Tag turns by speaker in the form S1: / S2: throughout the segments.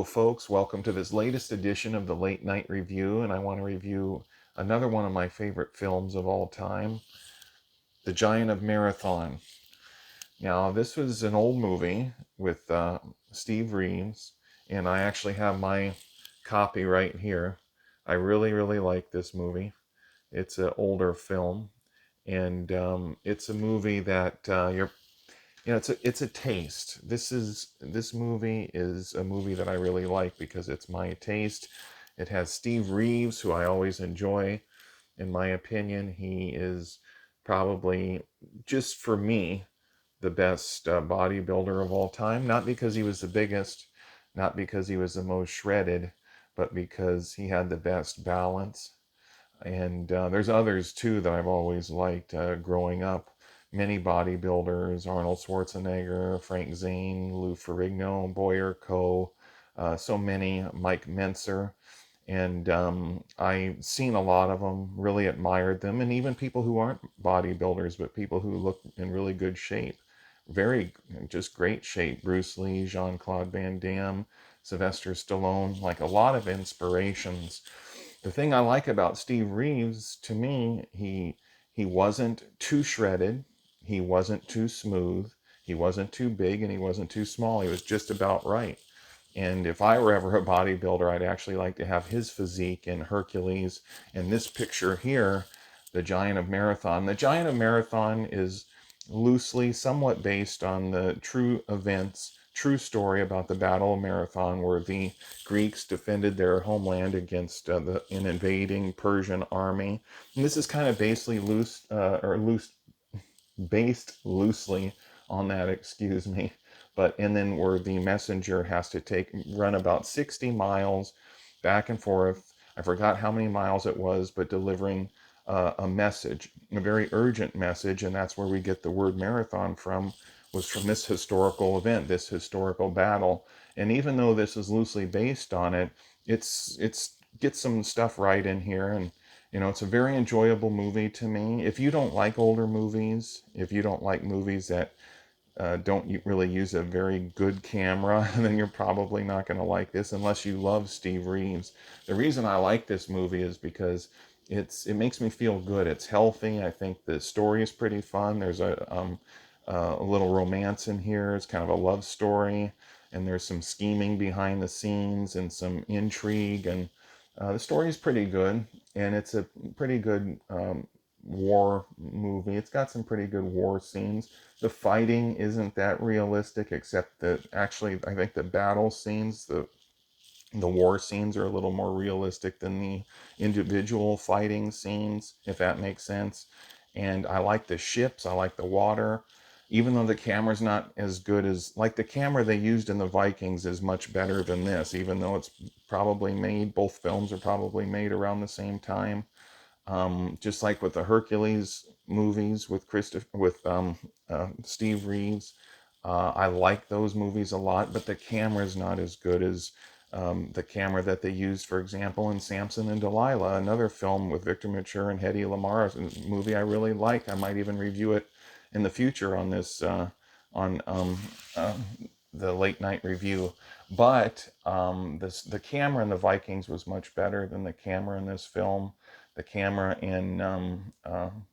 S1: Hello, folks. Welcome to this latest edition of the Late Night Review, and I want to review another one of my favorite films of all time, The Giant of Marathon. Now, this was an old movie with Steve Reeves, and I actually have my copy right here. I really like this movie. It's an older film, and it's a movie that it's a taste. This movie is a movie that I really like because it's my taste. It has Steve Reeves, who I always enjoy. In my opinion, he is probably, just for me, the best bodybuilder of all time. Not because he was the biggest, not because he was the most shredded, but because he had the best balance. And there's others too that I've always liked growing up. Many bodybuilders: Arnold Schwarzenegger, Frank Zane, Lou Ferrigno, Boyer Coe, so many, Mike Mentzer. And I've seen a lot of them, really admired them, and even people who aren't bodybuilders, but people who look in really good shape. Very, just great shape. Bruce Lee, Jean-Claude Van Damme, Sylvester Stallone, like a lot of inspirations. The thing I like about Steve Reeves, to me, he wasn't too shredded, he wasn't too smooth, he wasn't too big, and he wasn't too small. He was just about right. And if I were ever a bodybuilder, I'd actually like to have his physique in Hercules. And this picture here, the Giant of Marathon. The Giant of Marathon is loosely, somewhat based on the true events, true story about the Battle of Marathon, where the Greeks defended their homeland against an invading Persian army. And this is kind of basically based loosely on that, excuse me. But and then where the messenger has to run about 60 miles back and forth. I forgot how many miles it was, but delivering a message, a very urgent message, and that's where we get the word marathon from. Was from this historical event, this historical battle. And even though this is loosely based on it, it's gets some stuff right in here. And it's a very enjoyable movie to me. If you don't like older movies, if you don't like movies that don't really use a very good camera, then you're probably not going to like this unless you love Steve Reeves. The reason I like this movie is because it makes me feel good. It's healthy. I think the story is pretty fun. There's a little romance in here. It's kind of a love story, and there's some scheming behind the scenes and some intrigue, and the story is pretty good, and it's a pretty good war movie. It's got some pretty good war scenes. The fighting isn't that realistic, except that actually I think the battle scenes, the war scenes are a little more realistic than the individual fighting scenes, if that makes sense. And I like the ships, I like the water. Even though the camera's not as good as, like, the camera they used in the Vikings is much better than this, even though it's probably made, both films are probably made around the same time. Just like with the Hercules movies with Steve Reeves, I like those movies a lot, but the camera's not as good as the camera that they used, for example, in Samson and Delilah, another film with Victor Mature and Hedy Lamarr, a movie I really like. I might even review it in the future on this on the late night review. But the camera in the Vikings was much better than the camera in this film. The camera in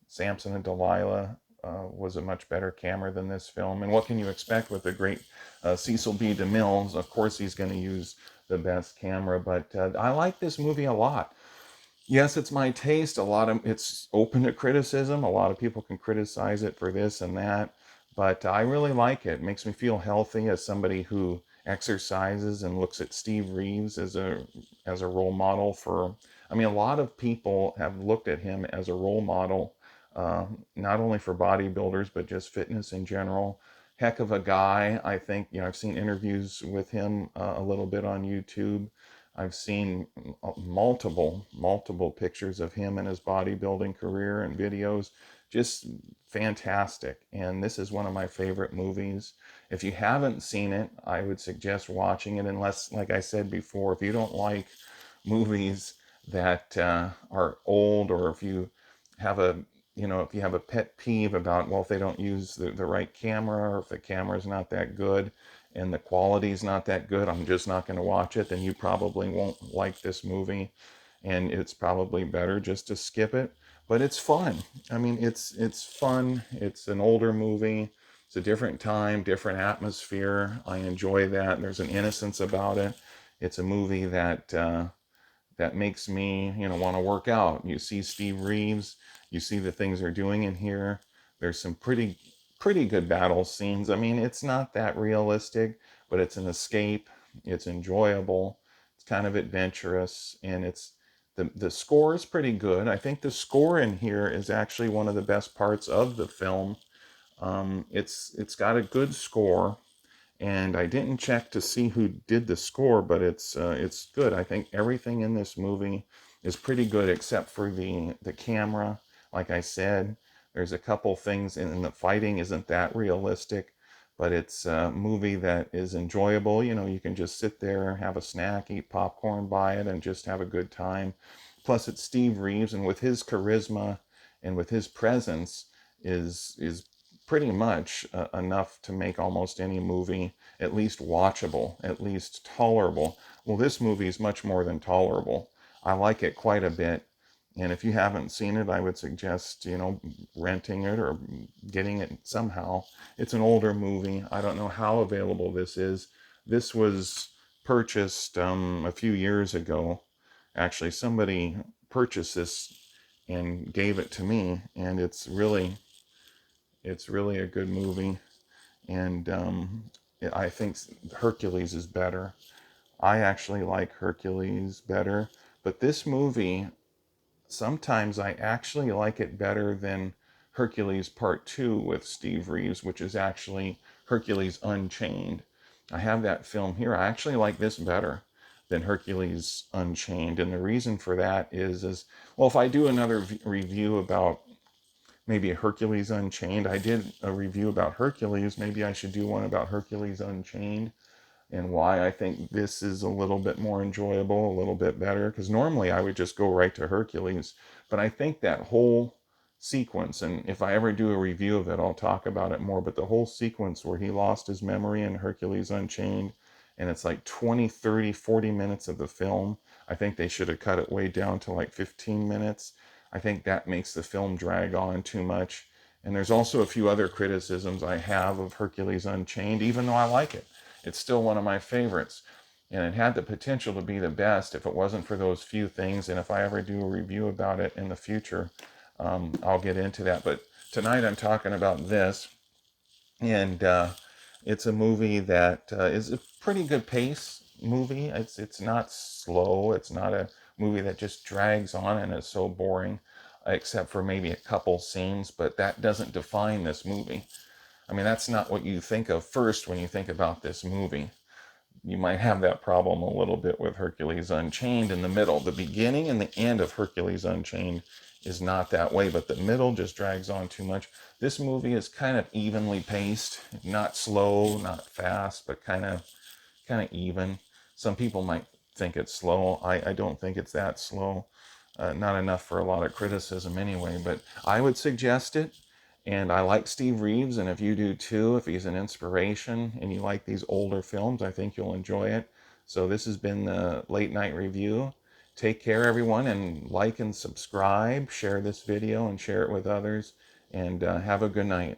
S1: Samson and Delilah was a much better camera than this film. And what can you expect with the great Cecil B. DeMille? Of course, he's going to use the best camera. But I like this movie a lot. Yes, it's my taste. It's open to criticism. A lot of people can criticize it for this and that, but I really like it. It makes me feel healthy as somebody who exercises and looks at Steve Reeves as a role model for. I mean, a lot of people have looked at him as a role model, not only for bodybuilders but just fitness in general. Heck of a guy. I think I've seen interviews with him a little bit on YouTube. I've seen multiple pictures of him and his bodybuilding career and videos. Just fantastic. And this is one of my favorite movies. If you haven't seen it, I would suggest watching it, unless, like I said before, if you don't like movies that are old, or if you have a you know, if you have a pet peeve about, well, if they don't use the right camera, or if the camera's not that good and the quality's not that good, I'm just not going to watch it, then you probably won't like this movie. And it's probably better just to skip it. But it's fun. I mean, it's fun. It's an older movie. It's a different time, different atmosphere. I enjoy that. There's an innocence about it. It's a movie that makes me, you know, want to work out. You see Steve Reeves, you see the things they're doing in here. There's some pretty good battle scenes. I mean, it's not that realistic, but it's an escape. It's enjoyable. It's kind of adventurous, and the score is pretty good. I think the score in here is actually one of the best parts of the film. It's got a good score, and I didn't check to see who did the score, but it's good. I think everything in this movie is pretty good except for the camera. Like I said, there's a couple things in the fighting isn't that realistic, but it's a movie that is enjoyable. You know, you can just sit there, have a snack, eat popcorn, buy it, and just have a good time. Plus, it's Steve Reeves, and with his charisma and with his presence, is pretty much enough to make almost any movie at least watchable, at least tolerable. Well, this movie is much more than tolerable. I like it quite a bit. And if you haven't seen it, I would suggest, you know, renting it or getting it somehow. It's an older movie. I don't know how available this is. This was purchased a few years ago. Actually, somebody purchased this and gave it to me, and it's really a good movie. And I think Hercules is better. I actually like Hercules better, but this movie, sometimes I actually like it better than Hercules Part 2 with Steve Reeves, which is actually Hercules Unchained. I have that film here. I actually like this better than Hercules Unchained, and the reason for that is well, if I do another review about maybe Hercules Unchained. I did a review about Hercules. Maybe I should do one about Hercules Unchained and why I think this is a little bit more enjoyable, a little bit better. Because normally I would just go right to Hercules. But I think that whole sequence, and if I ever do a review of it, I'll talk about it more. But the whole sequence where he lost his memory in Hercules Unchained, and it's like 20, 30, 40 minutes of the film. I think they should have cut it way down to like 15 minutes. I think that makes the film drag on too much. And there's also a few other criticisms I have of Hercules Unchained, even though I like it. It's still one of my favorites. And it had the potential to be the best if it wasn't for those few things. And if I ever do a review about it in the future, I'll get into that. But tonight I'm talking about this. And it's a movie that is a pretty good pace movie. It's not slow. It's not a movie that just drags on and is so boring, except for maybe a couple scenes. But that doesn't define this movie. I mean, that's not what you think of first when you think about this movie. You might have that problem a little bit with Hercules Unchained in the middle. The beginning and the end of Hercules Unchained is not that way, but the middle just drags on too much. This movie is kind of evenly paced, not slow, not fast, but kind of even. Some people might think it's slow. I don't think it's that slow. Not enough for a lot of criticism anyway, but I would suggest it. And I like Steve Reeves, and if you do too, if he's an inspiration and you like these older films, I think you'll enjoy it. So this has been the Late Night Review. Take care, everyone, and like and subscribe. Share this video and share it with others. And have a good night.